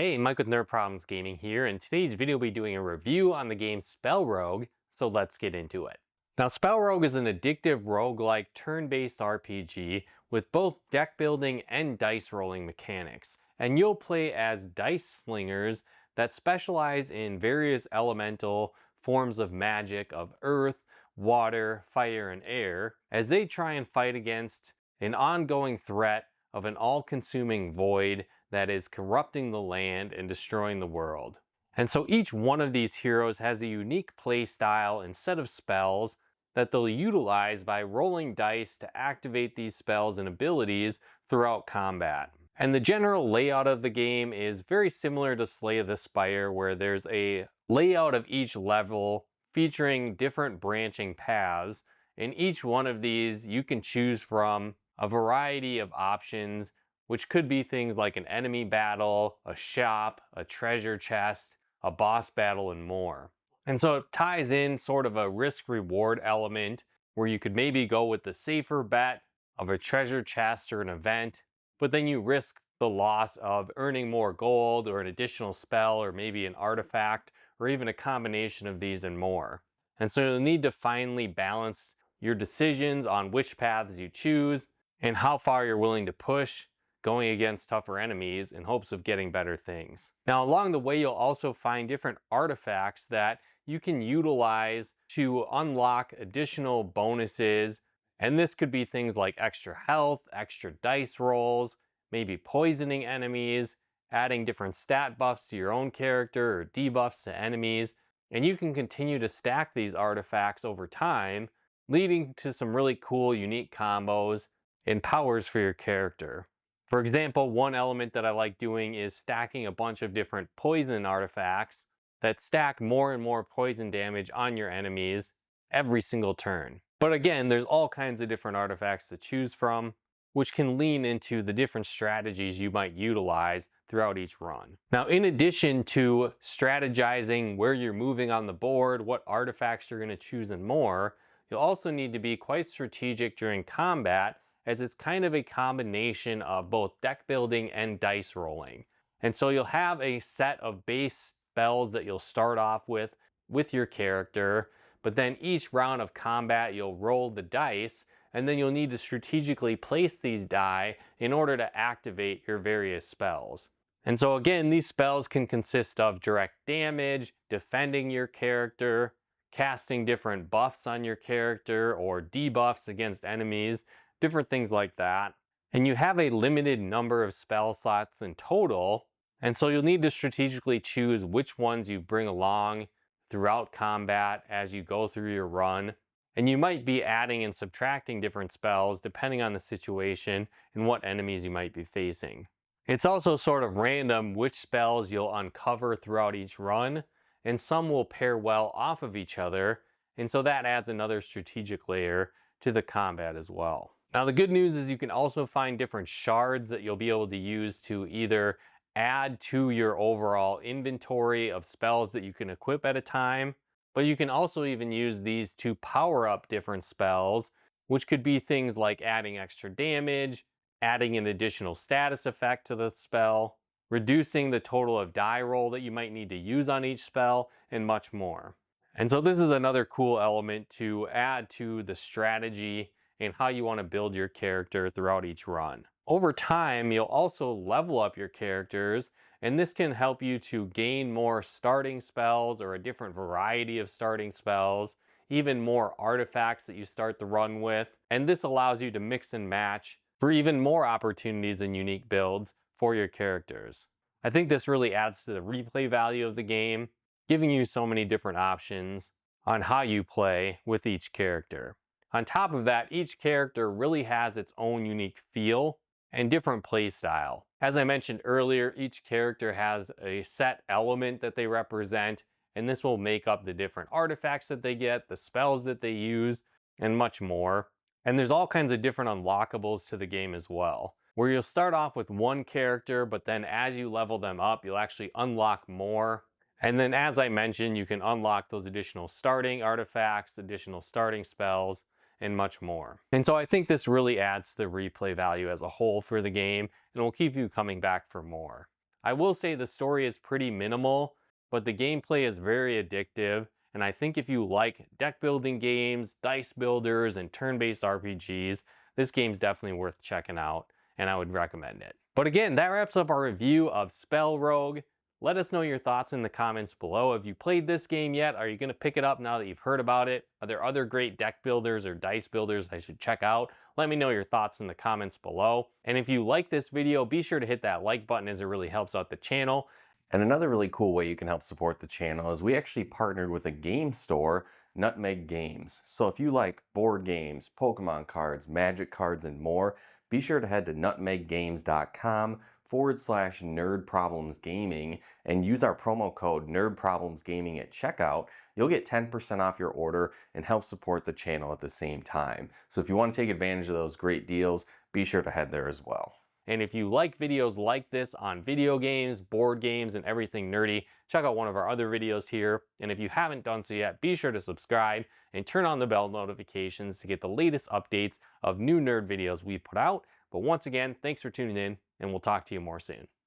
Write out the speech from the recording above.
Hey, Mike with Nerd Problems Gaming here, and today's video will be doing a review on the game Spellrogue, so let's get into it. Now, Spellrogue is an addictive roguelike turn-based RPG with both deck building and dice rolling mechanics, and you'll play as dice slingers that specialize in various elemental forms of magic of earth, water, fire, and air, as they try and fight against an ongoing threat of an all-consuming void that is corrupting the land and destroying the world. And so each one of these heroes has a unique play style and set of spells that they'll utilize by rolling dice to activate these spells and abilities throughout combat. And the general layout of the game is very similar to Slay the Spire, where there's a layout of each level featuring different branching paths. In each one of these, you can choose from a variety of options, which could be things like an enemy battle, a shop, a treasure chest, a boss battle, and more. And so it ties in sort of a risk-reward element where you could maybe go with the safer bet of a treasure chest or an event, but then you risk the loss of earning more gold or an additional spell or maybe an artifact or even a combination of these and more. And so you'll need to finally balance your decisions on which paths you choose and how far you're willing to push, going against tougher enemies in hopes of getting better things. Now, along the way, you'll also find different artifacts that you can utilize to unlock additional bonuses. And this could be things like extra health, extra dice rolls, maybe poisoning enemies, adding different stat buffs to your own character or debuffs to enemies. And you can continue to stack these artifacts over time, leading to some really cool, unique combos and powers for your character. For example, one element that I like doing is stacking a bunch of different poison artifacts that stack more and more poison damage on your enemies every single turn. But again, there's all kinds of different artifacts to choose from, which can lean into the different strategies you might utilize throughout each run. Now, in addition to strategizing where you're moving on the board, what artifacts you're going to choose, and more, you'll also need to be quite strategic during combat, as it's kind of a combination of both deck building and dice rolling. And so you'll have a set of base spells that you'll start off with your character, but then each round of combat you'll roll the dice, and then you'll need to strategically place these die in order to activate your various spells. And so again, these spells can consist of direct damage, defending your character, casting different buffs on your character, or debuffs against enemies, different things like that. And you have a limited number of spell slots in total, and so you'll need to strategically choose which ones you bring along throughout combat as you go through your run. And you might be adding and subtracting different spells depending on the situation and what enemies you might be facing. It's also sort of random which spells you'll uncover throughout each run, and some will pair well off of each other, and so that adds another strategic layer to the combat as well. Now, the good news is you can also find different shards that you'll be able to use to either add to your overall inventory of spells that you can equip at a time, but you can also even use these to power up different spells, which could be things like adding extra damage, adding an additional status effect to the spell, reducing the total of die roll that you might need to use on each spell, and much more. And so this is another cool element to add to the strategy and how you want to build your character throughout each run. Over time, you'll also level up your characters, and this can help you to gain more starting spells or a different variety of starting spells, even more artifacts that you start the run with, and this allows you to mix and match for even more opportunities and unique builds for your characters. I think this really adds to the replay value of the game, giving you so many different options on how you play with each character. On top of that, each character really has its own unique feel and different play style. As I mentioned earlier, each character has a set element that they represent, and this will make up the different artifacts that they get, the spells that they use, and much more. And there's all kinds of different unlockables to the game as well, where you'll start off with one character, but then as you level them up, you'll actually unlock more. And then, as I mentioned, you can unlock those additional starting artifacts, additional starting spells, and much more. And so I think this really adds to the replay value as a whole for the game and will keep you coming back for more. I will say the story is pretty minimal, but the gameplay is very addictive, and I think if you like deck building games, dice builders, and turn-based RPGs, this game's definitely worth checking out, and I would recommend it. But again, that wraps up our review of Spellrogue. Let us know your thoughts in the comments below. Have you played this game yet? Are you going to pick it up now that you've heard about it? Are there other great deck builders or dice builders I should check out? Let me know your thoughts in the comments below. And if you like this video, be sure to hit that like button as it really helps out the channel. And another really cool way you can help support the channel is we actually partnered with a game store, Nutmeg Games. So if you like board games, Pokemon cards, Magic cards, and more, be sure to head to nutmeggames.com/nerdproblemsgaming and use our promo code nerdproblemsgaming at checkout. You'll get 10% off your order and help support the channel at the same time. So if you want to take advantage of those great deals, be sure to head there as well. And if you like videos like this on video games, board games, and everything nerdy, check out one of our other videos here. And if you haven't done so yet, be sure to subscribe and turn on the bell notifications to get the latest updates of new nerd videos we put out. But once again, thanks for tuning in, and we'll talk to you more soon.